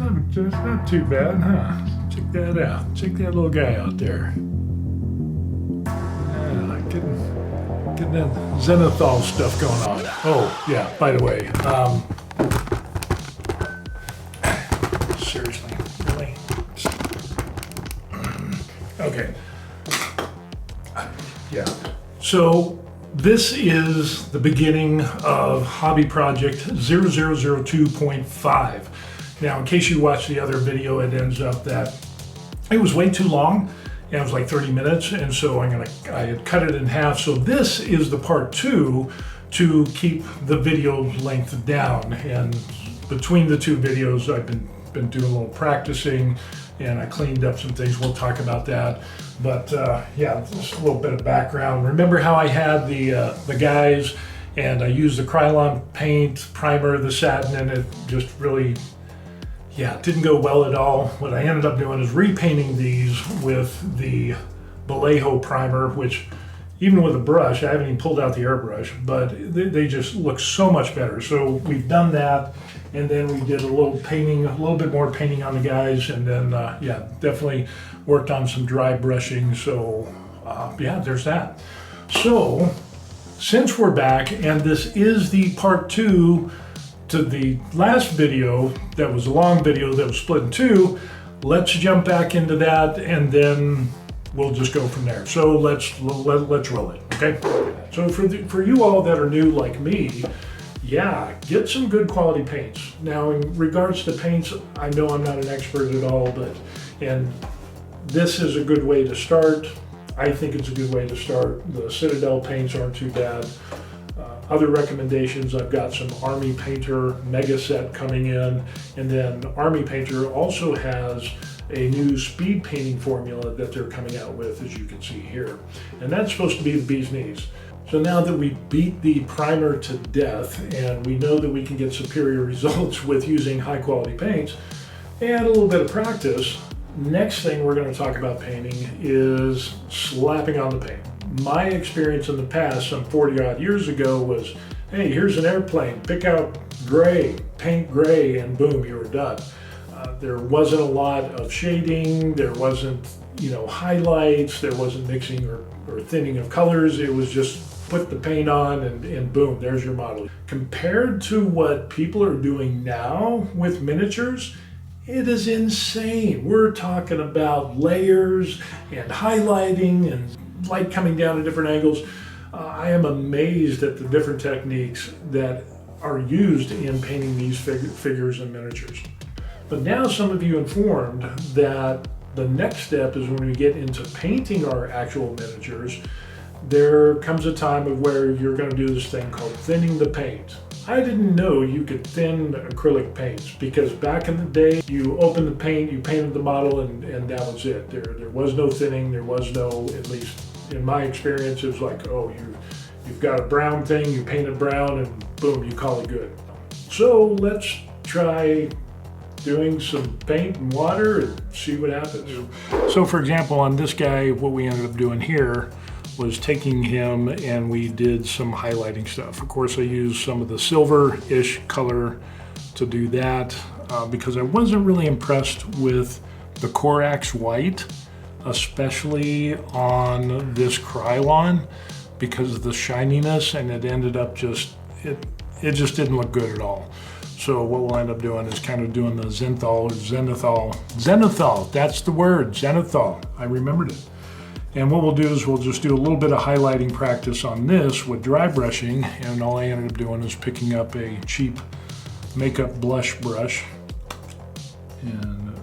it's not too bad, huh? Check that out. Check that little guy out there. Yeah, getting that Zenithal stuff going on. Oh, yeah, by the way, seriously, really? Okay. Yeah. So this is the beginning of hobby project 0002.5. Now, in case you watched the other video, it ends up that it was way too long. It was like 30 minutes, and so I had cut it in half. So this is the part 2 to keep the video length down. And between the two videos, I've been doing a little practicing, and I cleaned up some things. We'll talk about that. But yeah, just a little bit of background. Remember how I had the guys, and I used the Krylon paint primer, the satin, and it just really, yeah, it didn't go well at all. What I ended up doing is repainting these with the Vallejo primer, which even with a brush, I haven't even pulled out the airbrush, but they just look so much better. So we've done that, and then we did a little painting, a little bit more painting on the guys, and then yeah, definitely worked on some dry brushing. So yeah, there's that. So since we're back, and this is the part 2 to the last video that was a long video that was split in 2, let's jump back into that, and then we'll just go from there. So let's roll it, okay? So for you all that are new like me, yeah, get some good quality paints. Now, in regards to paints, I know I'm not an expert at all, and this is a good way to start. I think it's a good way to start. The Citadel paints aren't too bad. Other recommendations, I've got some Army Painter mega set coming in, and then Army Painter also has a new speed painting formula that they're coming out with, as you can see here. And that's supposed to be the bee's knees. So now that we beat the primer to death, and we know that we can get superior results with using high quality paints, and a little bit of practice, next thing we're going to talk about painting is slapping on the paint. My experience in the past, some 40 odd years ago, was, hey, here's an airplane, pick out gray, paint gray, and boom, you were done. There wasn't a lot of shading, there wasn't, highlights, there wasn't mixing or thinning of colors. It was just put the paint on and boom, there's your model. Compared to what people are doing now with miniatures, it is insane. We're talking about layers and highlighting and light coming down at different angles. I am amazed at the different techniques that are used in painting these figures and miniatures. But now some of you informed that the next step is when we get into painting our actual miniatures, there comes a time of where you're going to do this thing called thinning the paint. I didn't know you could thin acrylic paints, because back in the day, you opened the paint, you painted the model, and that was it. There was no thinning, there was no, at least in my experience, it was like, oh, you've got a brown thing, you paint it brown, and boom, you call it good. So let's try doing some paint and water and see what happens. So for example, on this guy, what we ended up doing here was taking him and we did some highlighting stuff. Of course, I used some of the silver-ish color to do that because I wasn't really impressed with the Corax white, especially on this Krylon, because of the shininess, and it ended up just, it just didn't look good at all. So what we'll end up doing is kind of doing the Zenithal, that's the word, Zenithal, I remembered it. And what we'll do is we'll just do a little bit of highlighting practice on this with dry brushing, and all I ended up doing is picking up a cheap makeup blush brush and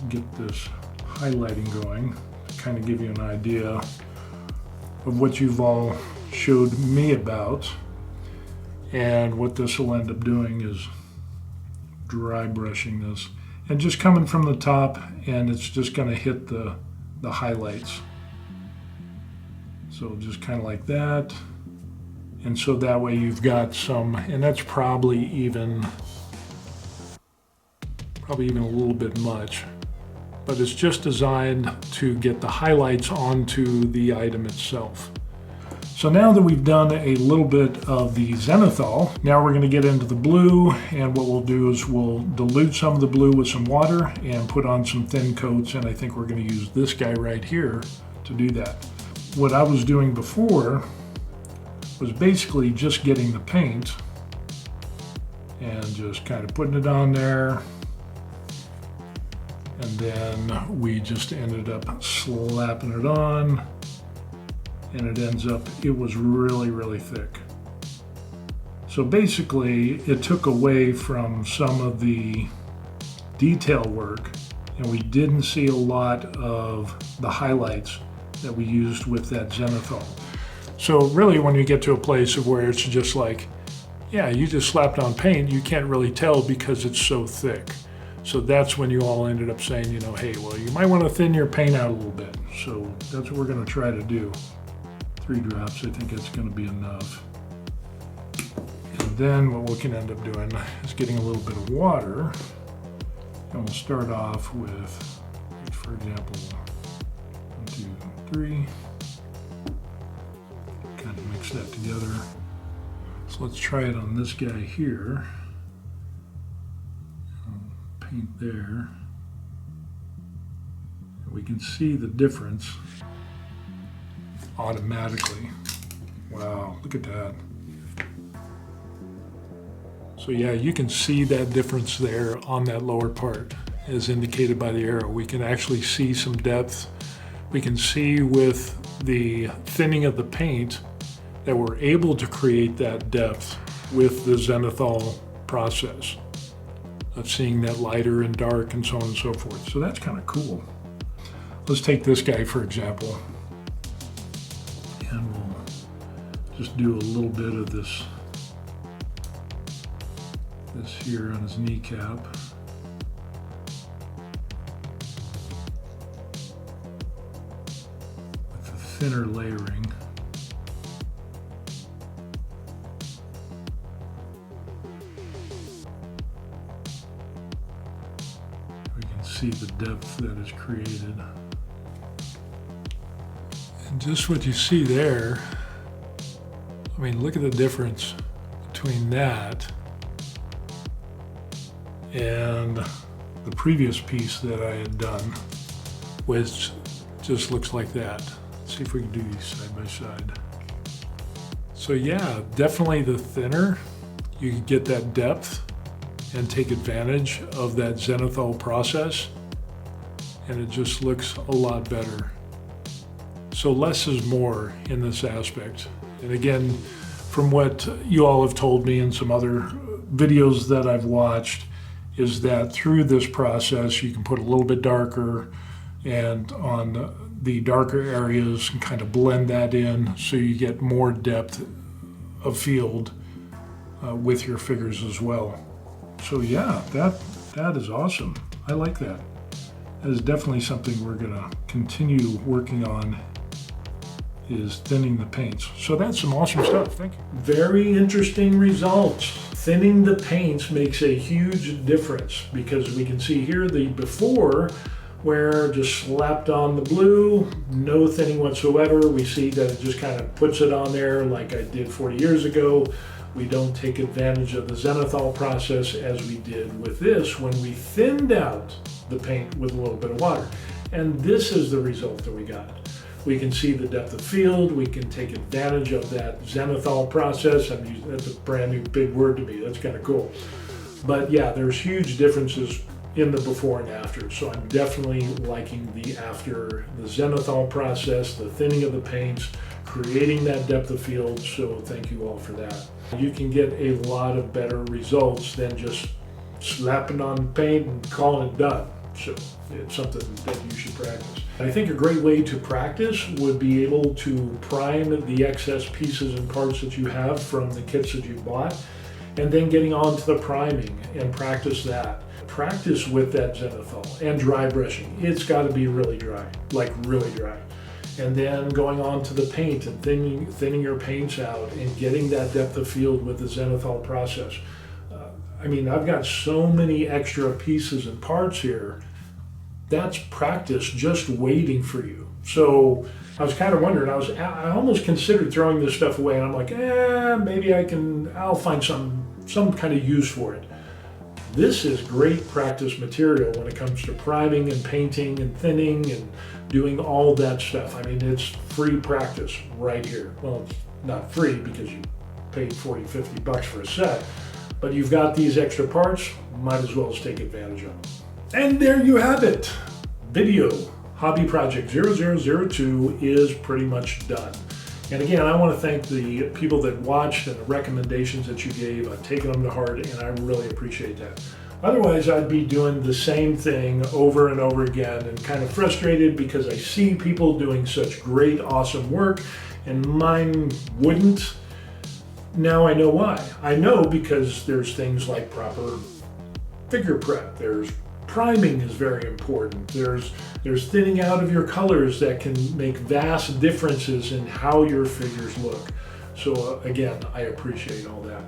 get this highlighting going to kind of give you an idea of what you've all showed me about. And what this will end up doing is dry brushing this and just coming from the top, and it's just going to hit the highlights. So just kind of like that. And so that way you've got some, and that's probably even a little bit much, but it's just designed to get the highlights onto the item itself. So now that we've done a little bit of the Zenithal, now we're going to get into the blue, and what we'll do is we'll dilute some of the blue with some water and put on some thin coats, and I think we're going to use this guy right here to do that. What I was doing before was basically just getting the paint and just kind of putting it on there, and then we just ended up slapping it on. And it ends up, it was really thick. So basically, it took away from some of the detail work, and we didn't see a lot of the highlights that we used with that Zenithal. So really, when you get to a place of where it's just like, yeah, you just slapped on paint, you can't really tell because it's so thick. So that's when you all ended up saying, you know, hey, well, you might want to thin your paint out a little bit. So that's what we're going to try to do. 3 drops, I think it's going to be enough. And then what we can end up doing is getting a little bit of water. And we'll start off with, for example, 1, 2, 3. Kind of mix that together. So let's try it on this guy here. Paint there. And we can see the difference automatically. Wow, look at that. So yeah, you can see that difference there on that lower part as indicated by the arrow. We can actually see some depth. We can see with the thinning of the paint that we're able to create that depth with the Zenithal process of seeing that lighter and dark and so on and so forth. So that's kind of cool. Let's take this guy for example. And we'll just do a little bit of this here on his kneecap. With the thinner layering. We can see the depth that is created. And just what you see there, I mean, look at the difference between that and the previous piece that I had done, which just looks like that. Let's see if we can do these side by side. So yeah, definitely the thinner, you can get that depth and take advantage of that Zenithal process, and it just looks a lot better. So less is more in this aspect. And again, from what you all have told me in some other videos that I've watched, is that through this process, you can put a little bit darker and on the darker areas and kind of blend that in so you get more depth of field with your figures as well. So yeah, that is awesome. I like that. That is definitely something we're gonna continue working on, is thinning the paints. So that's some awesome stuff, thank you. Very interesting results. Thinning the paints makes a huge difference because we can see here the before where just slapped on the blue, no thinning whatsoever. We see that it just kind of puts it on there like I did 40 years ago. We don't take advantage of the Zenithal process as we did with this when we thinned out the paint with a little bit of water. And this is the result that we got. We can see the depth of field. We can take advantage of that Zenithal process. That's a brand new big word to me. That's kind of cool. But yeah, there's huge differences in the before and after. So I'm definitely liking the after, the Zenithal process, the thinning of the paints, creating that depth of field. So thank you all for that. You can get a lot of better results than just slapping on paint and calling it done. So it's something that you should practice. I think a great way to practice would be able to prime the excess pieces and parts that you have from the kits that you bought, and then getting on to the priming and practice that. Practice with that Zenithal and dry brushing. It's got to be really dry, like really dry. And then going on to the paint and thinning your paints out and getting that depth of field with the Zenithal process. I mean, I've got so many extra pieces and parts here. That's practice just waiting for you. So I was kind of wondering, I almost considered throwing this stuff away, and I'm like, maybe I'll find some kind of use for it. This is great practice material when it comes to priming and painting and thinning and doing all that stuff. I mean, it's free practice right here. Well, it's not free because you paid 40, 50 bucks for a set, but you've got these extra parts, might as well take advantage of them. And there you have it. Video Hobby Project 0002 is pretty much done. And again, I want to thank the people that watched and the recommendations that you gave. I've taken them to heart, and I really appreciate that. Otherwise, I'd be doing the same thing over and over again and kind of frustrated because I see people doing such great, awesome work, and mine wouldn't. Now I know why. I know because there's things like proper figure prep. There's priming is very important. There's thinning out of your colors that can make vast differences in how your figures look. So again, I appreciate all that.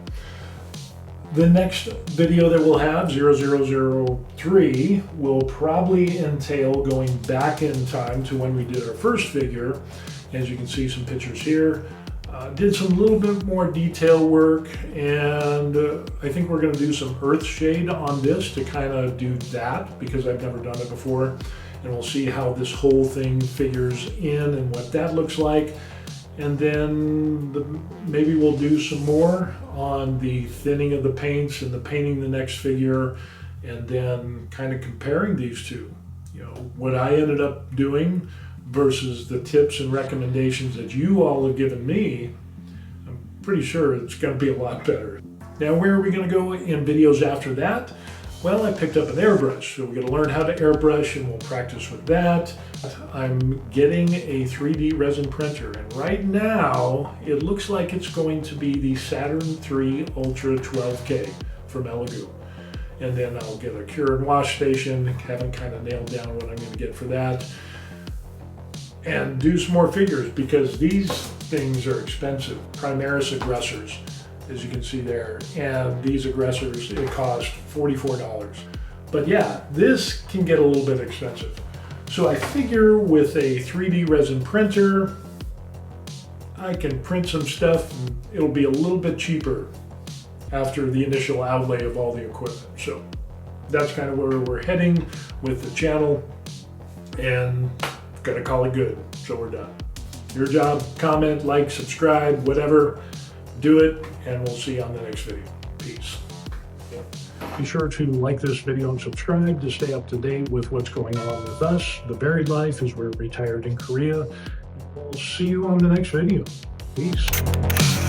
The next video that we'll have, 0003, will probably entail going back in time to when we did our first figure. As you can see some pictures here. Did some little bit more detail work, and I think we're going to do some earth shade on this to kind of do that because I've never done it before, and we'll see how this whole thing figures in and what that looks like. And then maybe we'll do some more on the thinning of the paints and the painting the next figure, and then kind of comparing these two, you know, what I ended up doing versus the tips and recommendations that you all have given me. I'm pretty sure it's going to be a lot better. Now, where are we going to go in videos after that? Well, I picked up an airbrush, so we're going to learn how to airbrush and we'll practice with that. I'm getting a 3D resin printer, and right now it looks like it's going to be the Saturn III Ultra 12K from Elegoo. And then I'll get a cure and wash station. Haven't kind of nailed down what I'm going to get for that. And do some more figures because these things are expensive. Primaris Aggressors, as you can see there. And these aggressors, it cost $44. But yeah, this can get a little bit expensive. So I figure with a 3D resin printer, I can print some stuff and it'll be a little bit cheaper after the initial outlay of all the equipment. So that's kind of where we're heading with the channel, and gonna call it good, so we're done. Your job, comment, like, subscribe, whatever, do it, and we'll see you on the next video. Peace. Be sure to like this video and subscribe to stay up to date with what's going on with us. The Buried Life is we're retired in Korea. We'll see you on the next video. Peace.